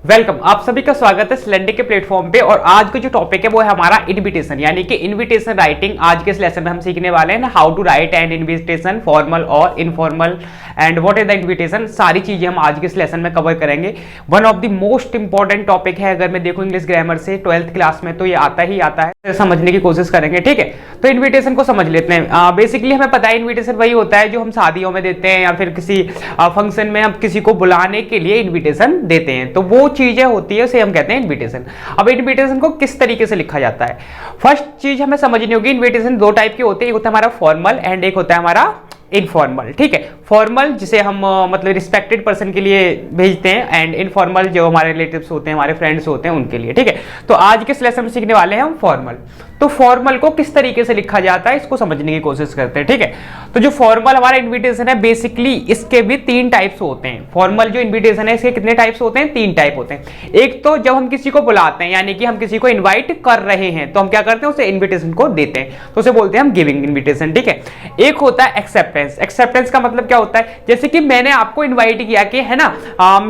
Welcome, आप सभी का स्वागत है स्लेंडर के प्लेटफॉर्म पे। और आज का जो टॉपिक है वो है हमारा इनविटेशन, यानी कि इनविटेशन राइटिंग। आज के इस लेसन में हम सीखने वाले हैं how to write an invitation, formal और informal, and what is the invitation. सारी चीजें हम आज के इस लेसन में कवर करेंगे। One of the most important topic है, अगर मैं देखूं इंग्लिश ग्रामर से 12th क्लास में तो ये आता ही आता है, समझने की कोशिश करेंगे। ठीक है, तो इन्विटेशन को समझ लेते हैं। बेसिकली हमें पता है इन्विटेशन वही होता है जो हम शादियों में देते हैं या फिर किसी फंक्शन में हम किसी को बुलाने के लिए इन्विटेशन देते हैं, तो वो चीजें होती है उसे हम कहते हैं इन्विटेशन। अब इन्विटेशन को किस तरीके से लिखा जाता है, फर्स्ट चीज हमें समझनी होगी। इन्विटेशन दो टाइप के होते हैं, एक होता है हमारा फॉर्मल एंड एक होता है हमारा इनफॉर्मल। ठीक है, फॉर्मल जिसे हम मतलब रिस्पेक्टेड पर्सन के लिए भेजते हैं, एंड इनफॉर्मल जो हमारे रिलेटिव्स होते हैं, हमारे फ्रेंड्स होते हैं, उनके लिए। ठीक है, तो आज के इस लेसन में सीखने वाले हैं हम फॉर्मल। तो फॉर्मल को किस तरीके से लिखा जाता है इसको समझने की कोशिश करते हैं। ठीक है, तो जो फॉर्मल हमारा इन्विटेशन है, बेसिकली इसके भी 3 टाइप्स होते हैं। फॉर्मल जो इन्विटेशन है इसके कितने टाइप्स होते हैं? 3 टाइप होते हैं। एक तो जब हम किसी को बुलाते हैं, यानी कि हम किसी को इन्वाइट कर रहे हैं, तो हम क्या करते हैं, उसे इन्विटेशन को देते हैं, तो उसे बोलते हैं हम गिविंग इन्विटेशन। ठीक है, एक होता है एक्सेप्टेंस। एक्सेप्टेंस का मतलब क्या होता है, जैसे कि मैंने आपको इन्वाइट किया कि है ना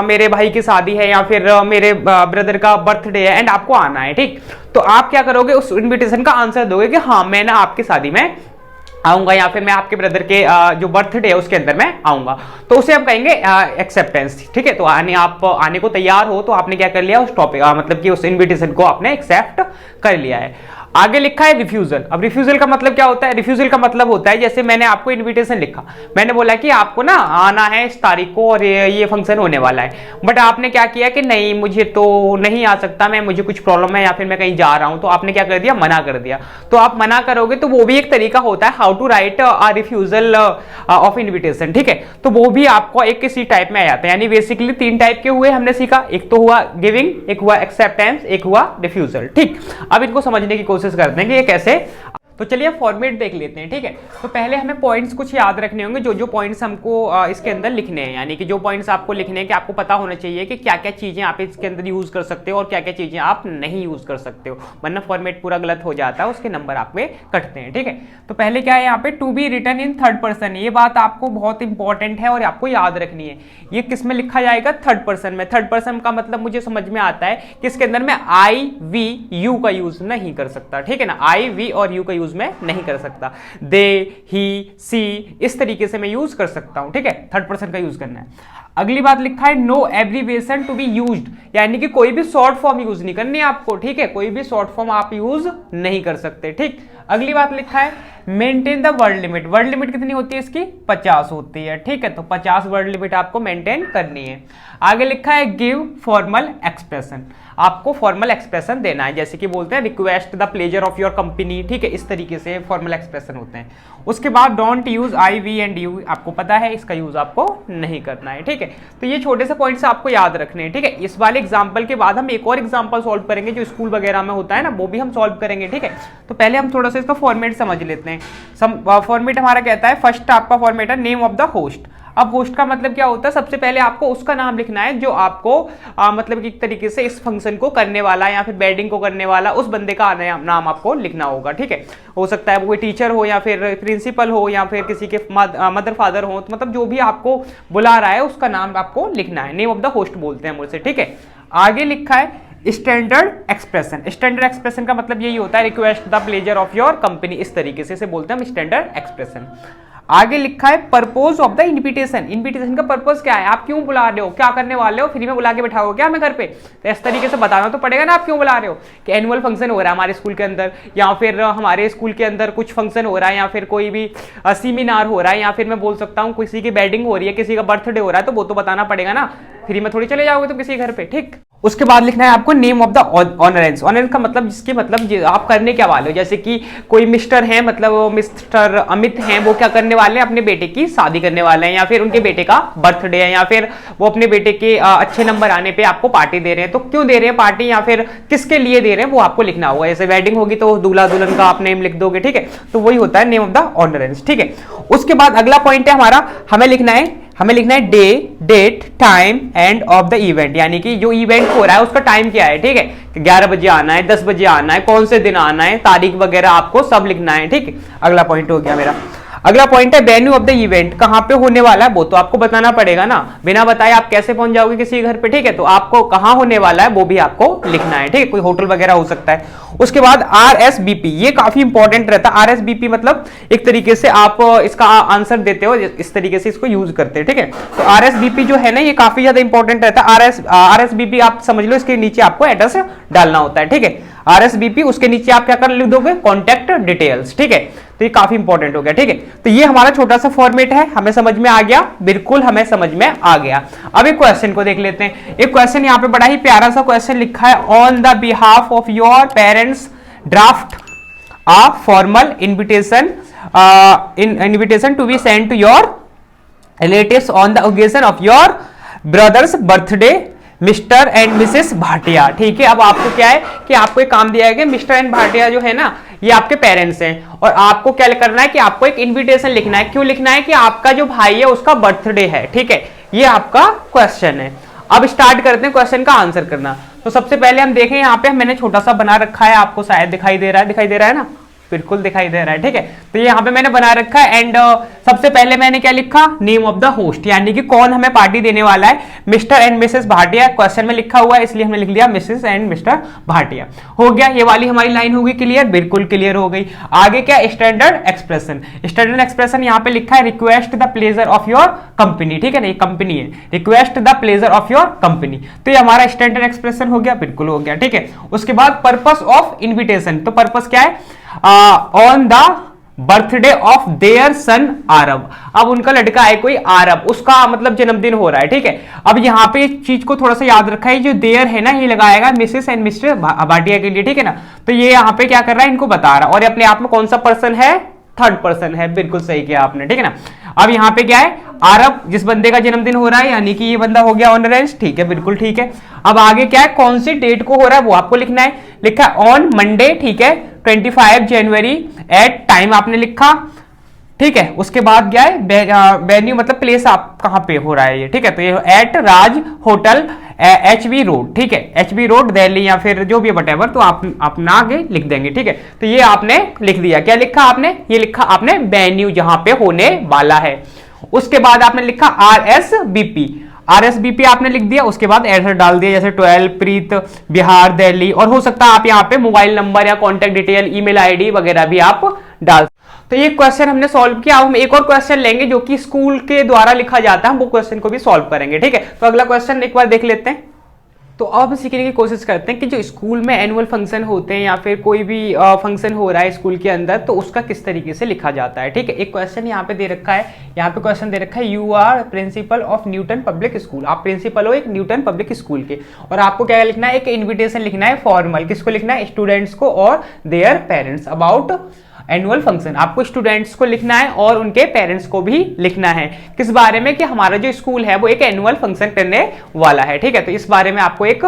मेरे भाई की शादी है या फिर मेरे ब्रदर का बर्थडे है एंड आपको आना है। ठीक, तो आप क्या करोगे, उस इन्विटेशन का आंसर दोगे कि हाँ मैं ना आपकी शादी में आऊंगा या फिर मैं आपके ब्रदर के जो बर्थडे है उसके अंदर मैं आऊंगा, तो उसे हम कहेंगे एक्सेप्टेंस। ठीक है, तो आप आने को तैयार हो तो आपने क्या कर लिया, उस टॉपिक मतलब कि उस इन्विटेशन को आपने एक्सेप्ट कर लिया है। आगे लिखा है रिफ्यूजल। अब रिफ्यूजल का मतलब क्या होता है? रिफ्यूजल का मतलब होता है जैसे मैंने आपको इन्विटेशन लिखा, मैंने बोला कि आपको ना आना है इस तारीख को और ये फंक्शन होने वाला है, बट आपने क्या किया कि नहीं मुझे तो नहीं आ सकता, मुझे कुछ प्रॉब्लम है या फिर मैं कहीं जा रहा हूं, तो आपने क्या कर दिया, मना कर दिया। तो आप मना करोगे तो वो भी एक तरीका होता है how to write a refusal of invitation. ठीक है, तो वो भी आपको एक किसी टाइप में आ जाता है। यानी बेसिकली 3 टाइप के हुए हमने सीखा, एक तो हुआ गिविंग, एक हुआ एक्सेप्टेंस, एक हुआ रिफ्यूजल। ठीक, अब इनको समझने की कोशिश करते हैं कि ये कैसे। तो चलिए फॉर्मेट देख लेते हैं। ठीक है, तो पहले हमें पॉइंट्स कुछ याद रखने होंगे, जो पॉइंट्स हमको इसके अंदर लिखने हैं, यानी कि जो पॉइंट्स आपको लिखने हैं कि आपको पता होना चाहिए कि क्या क्या चीजें आप इसके अंदर यूज कर सकते हो और क्या क्या चीजें आप नहीं यूज कर सकते हो, वरना फॉर्मेट पूरा गलत हो जाता है, उसके नंबर आप पे कटते हैं। ठीक है, तो पहले क्या है यहाँ पे, to be written in third person. ये बात आपको बहुत इंपॉर्टेंट है और आपको याद रखनी है। ये किस में लिखा जाएगा? थर्ड पर्सन में। थर्ड पर्सन का मतलब मुझे समझ में आता है कि इसके अंदर में आई वी यू का यूज नहीं कर सकता। ठीक है ना, आई वी और यू का यूज में नहीं कर सकता। दे, ही, सी, इस तरीके से मैं यूज कर सकता हूं। ठीक है, थर्ड पर्सन का यूज करना है। अगली बात लिखा है no abbreviation to be used, यानी कि कोई भी शॉर्ट फॉर्म यूज नहीं करनी है आपको। ठीक है, कोई भी शॉर्ट फॉर्म आप यूज नहीं कर सकते। ठीक, अगली बात लिखा है maintain the word limit. Word limit कितनी होती है इसकी? 50 होती है। ठीक है, तो 50 वर्ड लिमिट आपको मेंटेन करनी है। आगे लिखा है गिव फॉर्मल एक्सप्रेशन। आपको फॉर्मल एक्सप्रेशन देना है, जैसे कि बोलते हैं request the pleasure of your company. ठीक है, इस तरीके से फॉर्मल एक्सप्रेशन होते हैं। उसके बाद don't use I we and you, आपको पता है इसका यूज आपको नहीं करना है। ठीक है, तो ये छोटे से पॉइंट्स आपको याद रखने हैं। ठीक है, इस वाले एग्जाम्पल के बाद हम एक और एग्जाम्पल सॉल्व करेंगे जो स्कूल वगैरह में होता है ना, वो भी हम सॉल्व करेंगे। ठीक है, तो पहले हम थोड़ा सा इसका फॉर्मेट समझ लेते हैं। फॉर्मेट हमारा कहता है, फर्स्ट आपका फॉर्मेट है नेम ऑफ द होस्ट। अब होस्ट का मतलब क्या होता है? सबसे पहले आपको उसका नाम लिखना है जो आपको मतलब एक तरीके से इस फंक्शन को करने वाला या फिर वेडिंग को करने वाला उस बंदे का नाम आपको लिखना होगा। ठीक है, हो सकता है वो कोई टीचर हो या फिर प्रिंसिपल हो या फिर किसी के मदर फादर हो, तो मतलब जो भी आपको बुला रहा है उसका नाम आपको लिखना है। नेम ऑफ द होस्ट बोलते हैं मुझसे। ठीक है, आगे लिखा है स्टैंडर्ड एक्सप्रेशन। स्टैंडर्ड एक्सप्रेशन का मतलब यही होता है request the pleasure of your company, इस तरीके से बोलते हैं हम स्टैंडर्ड एक्सप्रेशन। आगे लिखा है purpose of the invitation. Invitation का पर्पस क्या है, आप क्यों बुला रहे हो, क्या करने वाले हो, फ्री में बुला के बैठाओगे क्या हमें घर पे? तो इस तरीके से बताना तो पड़ेगा ना आप क्यों बुला रहे हो, कि एनुअल फंक्शन हो रहा है हमारे स्कूल के अंदर, या फिर हमारे स्कूल के अंदर कुछ फंक्शन हो रहा है, या फिर कोई भी सेमिनार हो रहा है, या फिर मैं बोल सकता हूँ किसी की वेडिंग हो रही है, किसी का बर्थडे हो रहा है, तो वो तो बताना पड़ेगा ना, फ्री में थोड़ी चले जाओगे तुम किसी घर पे। ठीक, उसके बाद लिखना है आपको नेम ऑफ द ऑनरेंस। ऑनरेंस का मतलब जिसके मतलब आप करने क्या वाले हो, जैसे कि कोई मिस्टर हैं, मतलब मिस्टर अमित हैं, वो क्या करने वाले हैं, अपने बेटे की शादी करने वाले हैं, या फिर उनके बेटे का बर्थडे है, या फिर वो अपने बेटे के अच्छे नंबर आने पे आपको पार्टी दे रहे हैं। तो क्यों दे रहे हैं पार्टी, या फिर किसके लिए दे रहे हैं, वो आपको लिखना होगा। जैसे वेडिंग होगी तो दूल्हा दुल्हन का आप नेम लिख दोगे। ठीक है, तो वही होता है नेम ऑफ द ऑनरेंस। ठीक है, उसके बाद अगला पॉइंट है हमारा, हमें लिखना है day, date, time and of the event, यानी कि जो इवेंट हो रहा है उसका टाइम क्या है। ठीक है, 11 बजे आना है, 10 बजे आना है, कौन से दिन आना है, तारीख वगैरह आपको सब लिखना है। ठीक है, अगला पॉइंट हो गया मेरा। अगला पॉइंट है वेन्यू ऑफ द इवेंट, कहां पे होने वाला है वो तो आपको बताना पड़ेगा ना, बिना बताए आप कैसे पहुंच जाओगे किसी घर पे, ठीक है। तो आपको कहां होने वाला है वो भी आपको लिखना है, ठीक है, कोई होटल वगैरह हो सकता है। उसके बाद RSVP, ये काफी इंपॉर्टेंट रहता है। RSVP मतलब एक तरीके से आप इसका आंसर देते हो, इस तरीके से इसको यूज करते हैं, ठीक है। तो RSVP जो है ना ये काफी ज्यादा इंपॉर्टेंट रहता है। RSVP आप समझ लो, इसके नीचे आपको एड्रेस डालना होता है, ठीक है। RSVP, उसके नीचे आप क्या कर लिख दोगे, कॉन्टैक्ट डिटेल्स, ठीक है। तो ये काफी इंपॉर्टेंट हो गया, ठीक है। तो ये हमारा छोटा सा फॉर्मेट है, हमें समझ में आ गया, बिल्कुल हमें समझ में आ गया। अब एक क्वेश्चन को देख लेते हैं। एक क्वेश्चन यहाँ पे बड़ा ही प्यारा सा क्वेश्चन लिखा है, on the behalf of your parents draft a formal invitation to be send to your relatives on the occasion of your brother's birthday Mr and Mrs Bhatia, ठीक है। अब आपको क्या है कि आपको एक काम दिया है कि मिस्टर एंड भाटिया जो है ना ये आपके पेरेंट्स हैं, और आपको क्या करना है कि आपको एक इनविटेशन लिखना है। क्यों लिखना है कि आपका जो भाई है उसका बर्थडे है, ठीक है। ये आपका क्वेश्चन है। अब स्टार्ट करते हैं क्वेश्चन का आंसर करना। तो सबसे पहले हम देखें, यहाँ पे मैंने छोटा सा बना रखा है, आपको शायद दिखाई दे रहा है ना, बिल्कुल दिखाई दे रहा है, ठीक है। तो ये यहाँ पे मैंने बना रखा है एंड सबसे पहले मैंने क्या लिखा, नेम ऑफ द होस्ट, यानी कि कौन हमें पार्टी देने वाला है, mister and Mrs Bhatia. Question में लिखा हुआ है इसलिए हमने लिख दिया मिसेस एंड मिस्टर भाटिया। हो गया, ये वाली हमारी लाइन होगी क्लियर, बिल्कुल क्लियर हो गई। आगे क्या, स्टैंडर्ड एक्सप्रेशन। स्टैंडर्ड एक्सप्रेशन यहाँ पे लिखा है request the pleasure of your company, ठीक है ना, ये कंपनी है, request the pleasure of your company. तो ये हमारा स्टैंडर्ड एक्सप्रेशन हो गया, बिल्कुल हो गया, ठीक है। उसके बाद पर्पस ऑफ इन्विटेशन, तो पर्पस क्या है, on the birthday of their son Aarab. अब उनका लड़का है कोई आरब, उसका मतलब जन्मदिन हो रहा है, ठीक है। अब यहाँ पे चीज को थोड़ा सा याद रखा है, जो देयर है ना ये लगाएगा मिसेस एंड मिस्टर भाटिया के लिए, ठीक है ना। तो ये यहाँ पे क्या कर रहा है, इनको बता रहा है, और अपने आप में कौन सा पर्सन है, थर्ड पर्सन है, बिल्कुल सही किया आपने, ठीक है ना। अब यहाँ पे क्या है, अरब जिस बंदे का जन्मदिन हो रहा है, यानी कि ये बंदा हो गया ऑनरेंस, ठीक है, बिल्कुल ठीक है। अब आगे क्या है, कौन सी डेट को हो रहा है वो आपको लिखना है। लिखा है ऑन मंडे, ठीक है, 25 जनवरी एट टाइम आपने लिखा, ठीक है। उसके बाद क्या है, वेन्यू मतलब प्लेस आप कहां पे हो रहा है ये, ठीक है। तो ये एट राज होटल HB रोड, ठीक है, HB रोड दिल्ली, या फिर जो भी वटेवर, तो आप अपना आगे लिख देंगे, ठीक है। तो ये आपने लिख दिया। क्या लिखा आपने, ये लिखा आपने वेन्यू जहां पे होने वाला है। उसके बाद आपने लिखा RSVP आपने लिख दिया। उसके बाद एड्रेस डाल दिया, जैसे 12 प्रीत बिहार दिल्ली, और हो सकता है आप यहाँ पे मोबाइल नंबर या कॉन्टेक्ट डिटेल, ईमेल आईडी वगैरह भी आप डाल। तो ये क्वेश्चन हमने सॉल्व किया। अब हम एक और क्वेश्चन लेंगे जो कि स्कूल के द्वारा लिखा जाता है, वो क्वेश्चन को भी सॉल्व करेंगे, ठीक है। तो अगला क्वेश्चन एक बार देख लेते हैं। तो अब हम सीखने की कोशिश करते हैं कि जो स्कूल में एनुअल फंक्शन होते हैं या फिर कोई भी फंक्शन हो रहा है स्कूल के अंदर, तो उसका किस तरीके से लिखा जाता है, ठीक है। एक क्वेश्चन यहाँ पे दे रखा है, यहाँ पे क्वेश्चन दे रखा है, you are principal of Newton public school. आप प्रिंसिपल हो एक न्यूटन पब्लिक स्कूल के, और आपको क्या लिखना है, एक इन्विटेशन लिखना है फॉर्मल। किसको लिखना है, स्टूडेंट्स को और their parents about annual function. आपको स्टूडेंट्स को लिखना है और उनके पेरेंट्स को भी लिखना है, किस बारे में, कि हमारा जो स्कूल है वो एक एनुअल फंक्शन करने वाला है, ठीक है। तो इस बारे में आपको एक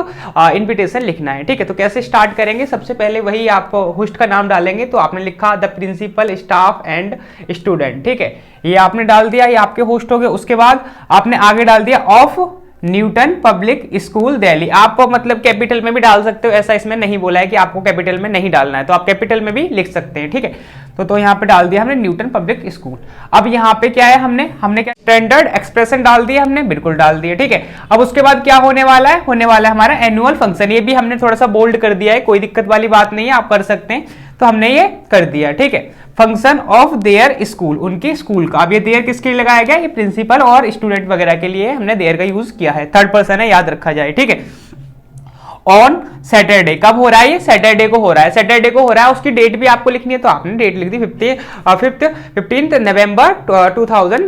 इनविटेशन लिखना है, ठीक है। तो कैसे स्टार्ट करेंगे, सबसे पहले वही आप होस्ट का नाम डालेंगे। तो आपने लिखा the principal staff and student, ठीक है, ये आपने डाल दिया, ये आपके होस्ट हो गए। उसके बाद आपने आगे डाल दिया of Newton public school Delhi. आप मतलब कैपिटल में भी डाल सकते हो, ऐसा इसमें नहीं बोला है कि आपको कैपिटल में नहीं डालना है, तो आप कैपिटल में भी लिख सकते हैं, ठीक है। तो यहाँ पे डाल दिया हमने न्यूटन पब्लिक स्कूल। अब यहाँ पे क्या है, हमने क्या स्टैंडर्ड एक्सप्रेशन डाल दिया, हमने बिल्कुल डाल दिया, ठीक है। अब उसके बाद क्या होने वाला है, हमारा एनुअल फंक्शन। ये भी हमने थोड़ा सा बोल्ड कर दिया है, कोई दिक्कत वाली बात नहीं है, आप कर सकते हैं। तो हमने ये कर दिया, ठीक है। फंक्शन ऑफ देयर स्कूल, उनके स्कूल का। अब ये देयर किसके लिए लगाया गया, ये प्रिंसिपल और स्टूडेंट वगैरह के लिए हमने देयर का यूज किया है, थर्ड पर्सन है, याद रखा जाए, ठीक है। ऑन सैटरडे, कब हो रहा है, ये सैटरडे को हो रहा है, सैटरडे को हो रहा है। उसकी डेट भी आपको लिखनी है, तो आपने डेट लिख दी 15 नवंबर 2000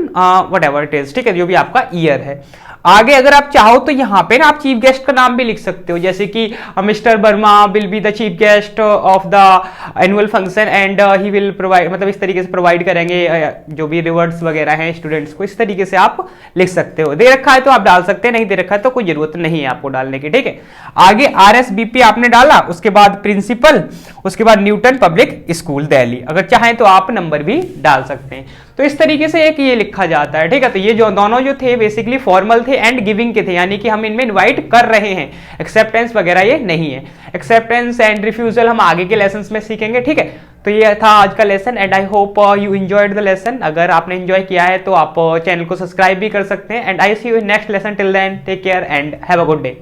व्हाटएवर इट इज, ठीक है, जो भी आपका ईयर है। आगे अगर आप चाहो तो यहाँ पे ना आप चीफ गेस्ट का नाम भी लिख सकते हो, जैसे कि mister Verma will be the chief guest of the annual function and he will provide, मतलब इस तरीके से प्रोवाइड करेंगे जो भी रिवॉर्ड्स वगैरह हैं स्टूडेंट्स को, इस तरीके से आप लिख सकते हो। दे रखा है तो आप डाल सकते हैं, नहीं दे रखा है तो कोई जरूरत नहीं है आपको डालने की, ठीक है। आगे RSVP आपने डाला, उसके बाद प्रिंसिपल, उसके बाद न्यूटन पब्लिक स्कूल दिल्ली। अगर चाहें तो आप नंबर भी डाल सकते हैं। तो इस तरीके से एक ये लिखा जाता है, ठीक है। तो ये जो दोनों जो थे बेसिकली फॉर्मल थे एंड गिविंग के थे, यानी कि हम इनमें इनवाइट कर रहे हैं, एक्सेप्टेंस वगैरह ये नहीं है। एक्सेप्टेंस एंड रिफ्यूजल हम आगे के लेसन्स में सीखेंगे, ठीक है। तो ये था आज का lesson and I hope you enjoyed the lesson. अगर आपने एंजॉय किया है तो आप चैनल को सब्सक्राइब भी कर सकते हैं and I see you in next lesson. Till then take care and have a good day.